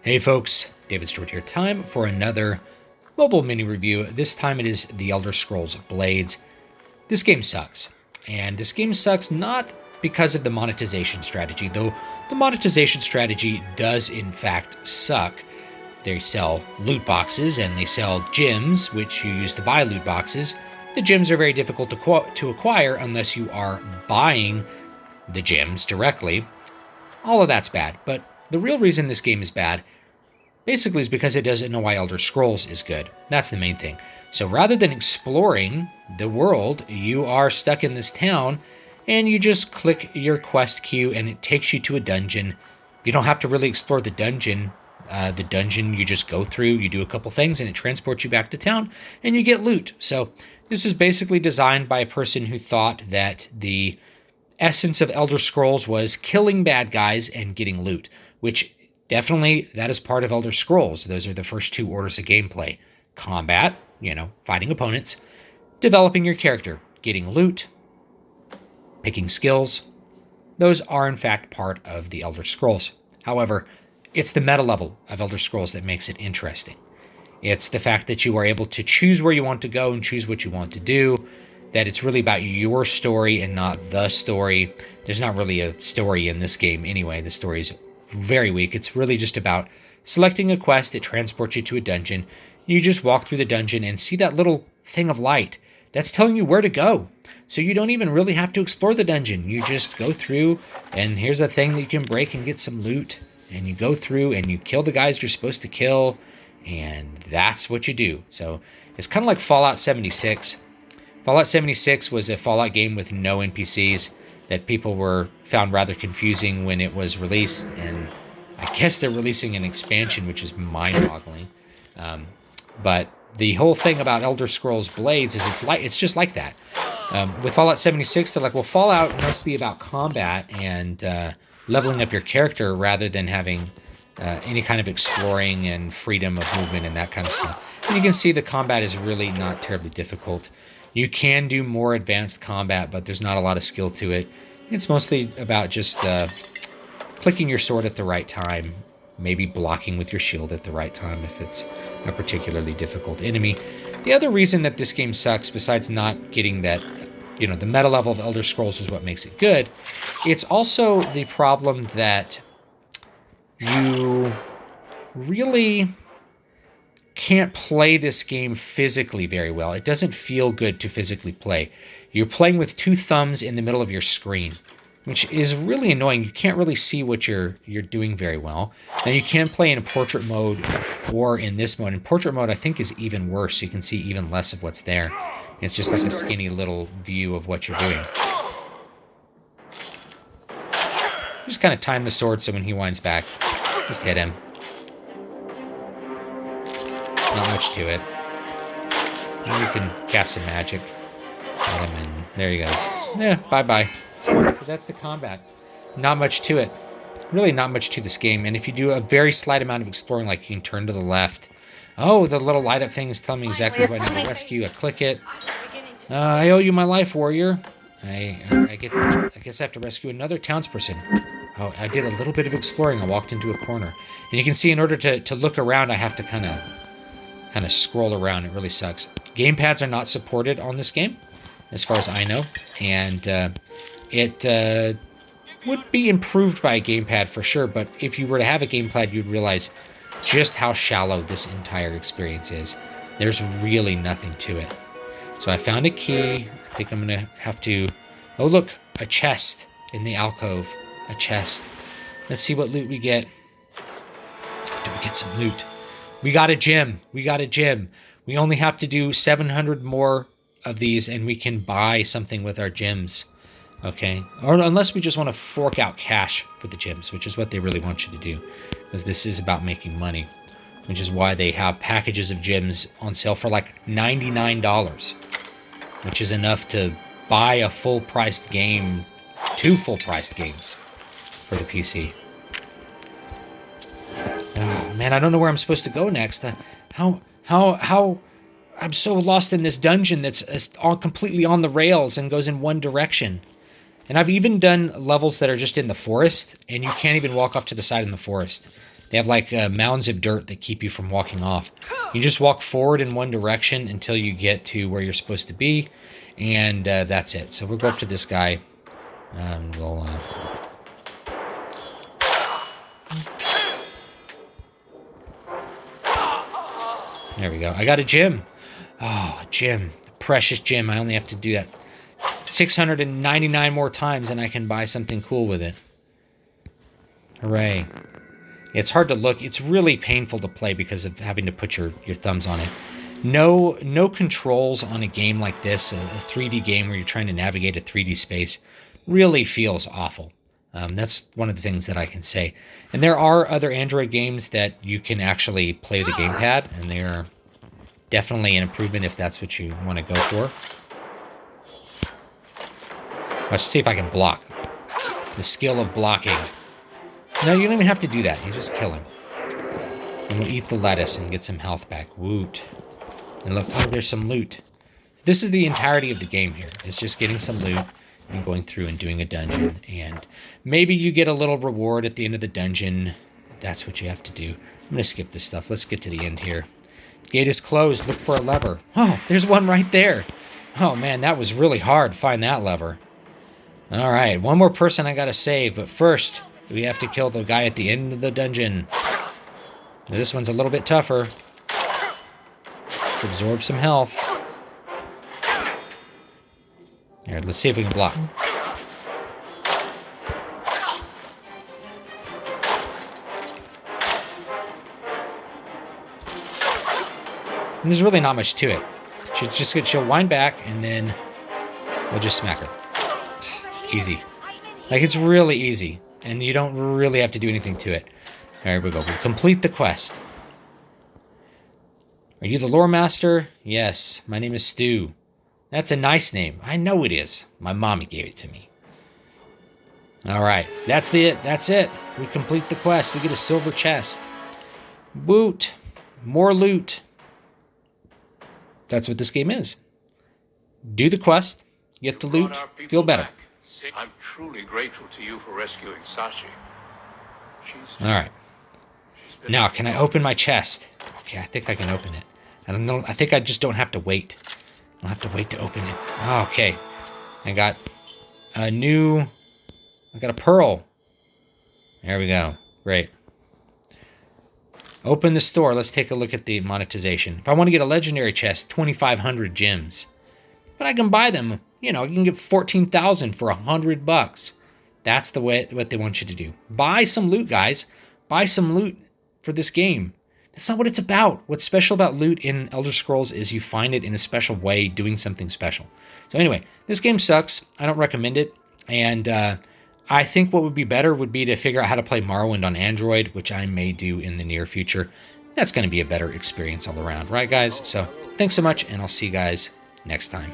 Hey folks, David Stewart here. Time for another mobile mini review. This time it is The Elder Scrolls Blades. This game sucks. And this game sucks not because of the monetization strategy, though the monetization strategy does in fact suck. They sell loot boxes and they sell gems, which you use to buy loot boxes. The gems are very difficult to acquire unless you are buying the gems directly. All of that's bad, but the real reason this game is bad basically is because it doesn't know why Elder Scrolls is good. That's the main thing. So rather than exploring the world, you are stuck in this town and you just click your quest queue and it takes you to a dungeon. You don't have to really explore the dungeon. You just go through, you do a couple things and it transports you back to town and you get loot. So this is basically designed by a person who thought that the essence of Elder Scrolls was killing bad guys and getting loot, which definitely that is part of Elder Scrolls. Those are the first two orders of gameplay. Combat, fighting opponents, developing your character, getting loot, picking skills. Those are in fact part of the Elder Scrolls. However, it's the meta level of Elder Scrolls that makes it interesting. It's the fact that you are able to choose where you want to go and choose what you want to do, that it's really about your story and not the story. There's not really a story in this game anyway. The story is very weak. It's really just about selecting a quest. It transports you to a dungeon. You just walk through the dungeon and see that little thing of light. That's telling you where to go. So you don't even really have to explore the dungeon. You just go through and here's a thing that you can break and get some loot. And you go through and you kill the guys you're supposed to kill. And that's what you do. So it's kind of like Fallout 76. Fallout 76 was a Fallout game with no NPCs that people found rather confusing when it was released, and I guess they're releasing an expansion, which is mind-boggling. But the whole thing about Elder Scrolls Blades is it's just like that. With Fallout 76, they're like, well, Fallout must be about combat and leveling up your character rather than having any kind of exploring and freedom of movement and that kind of stuff. And you can see the combat is really not terribly difficult. You can do more advanced combat, but there's not a lot of skill to it. It's mostly about just clicking your sword at the right time, maybe blocking with your shield at the right time if it's a particularly difficult enemy. The other reason that this game sucks, besides not getting that, the meta level of Elder Scrolls is what makes it good, it's also the problem that you really can't play this game physically very well. It doesn't feel good to physically play. You're playing with two thumbs in the middle of your screen, which is really annoying. You can't really see what you're doing very well. Now you can play in portrait mode or in this mode. In portrait mode, I think is even worse. You can see even less of what's there. It's just like a skinny little view of what you're doing. Just kind of time the sword so when he winds back, just hit him. Not much to it. And you can cast some magic at him, and there he goes. Yeah, bye-bye. But that's the combat. Not much to it. Really not much to this game. And if you do a very slight amount of exploring, like you can turn to the left. Oh, the little light-up thing is telling me exactly who I need to rescue. I click it. I owe you my life, warrior. I guess I have to rescue another townsperson. Oh, I did a little bit of exploring. I walked into a corner. And you can see in order to look around, I have to kind of scroll around. It really sucks. Gamepads are not supported on this game, as far as I know, and it would be improved by a gamepad for sure, but if you were to have a gamepad, you'd realize just how shallow this entire experience is. There's really nothing to it. So I found a key. I think I'm gonna have to... Oh look, a chest in the alcove. A chest. Let's see what loot we get. Do we get some loot? We got a gem. We only have to do 700 more of these and we can buy something with our gems. Okay? Or unless we just want to fork out cash for the gems, which is what they really want you to do. Because this is about making money. Which is why they have packages of gems on sale for like $99. Which is enough to buy a full-priced game, 2 full-priced games for the PC. Man, I don't know where I'm supposed to go next. How I'm so lost in this dungeon that's all completely on the rails and goes in one direction. And I've even done levels that are just in the forest, and you can't even walk off to the side in the forest. They have like mounds of dirt that keep you from walking off. You just walk forward in one direction until you get to where you're supposed to be, and that's it. So we'll go up to this guy. We'll... There we go. I got a gem. Oh, a gem. Precious gem. I only have to do that 699 more times and I can buy something cool with it. Hooray. It's hard to look. It's really painful to play because of having to put your thumbs on it. No controls on a game like this, a 3D game where you're trying to navigate a 3D space, really feels awful. That's one of the things that I can say. And there are other Android games that you can actually play the gamepad, and they're definitely an improvement if that's what you want to go for. Let's see if I can block. The skill of blocking. No, you don't even have to do that. You just kill him. And we'll eat the lettuce and get some health back. Woot. And look, oh, there's some loot. This is the entirety of the game here. It's just getting some loot and going through and doing a dungeon. And maybe you get a little reward at the end of the dungeon. That's what you have to do. I'm going to skip this stuff. Let's get to the end here. Gate is closed. Look for a lever. Oh, there's one right there. Oh, man, that was really hard. Find that lever. All right, one more person I got to save. But first, we have to kill the guy at the end of the dungeon. This one's a little bit tougher. Let's absorb some health. Here, let's see if we can block. And there's really not much to it. She'll wind back, and then we'll just smack her. Easy. Like, it's really easy, and you don't really have to do anything to it. All right, we go. We'll complete the quest. Are you the lore master? Yes, my name is Stu. That's a nice name. I know it is. My mommy gave it to me. All right, that's it. That's it. We complete the quest. We get a silver chest. Woot. More loot. That's what this game is. Do the quest, get the loot, feel better. I'm truly grateful to you for rescuing Sashi. All right. Now, can I open my chest? Okay, I think I can open it. I don't know. I think I just don't have to wait. I don't have to wait to open it. Oh, okay. I got a pearl. There we go. Great. Open the store. Let's take a look at the monetization. If I want to get a legendary chest, 2,500 gems. But I can buy them. You know, you can get 14,000 for $100. That's the way what they want you to do. Buy some loot, guys. Buy some loot for this game. That's not what it's about. What's special about loot in Elder Scrolls is you find it in a special way, doing something special. So anyway, this game sucks. I don't recommend it. And I think what would be better would be to figure out how to play Morrowind on Android, which I may do in the near future. That's going to be a better experience all around, right, guys? So thanks so much, and I'll see you guys next time.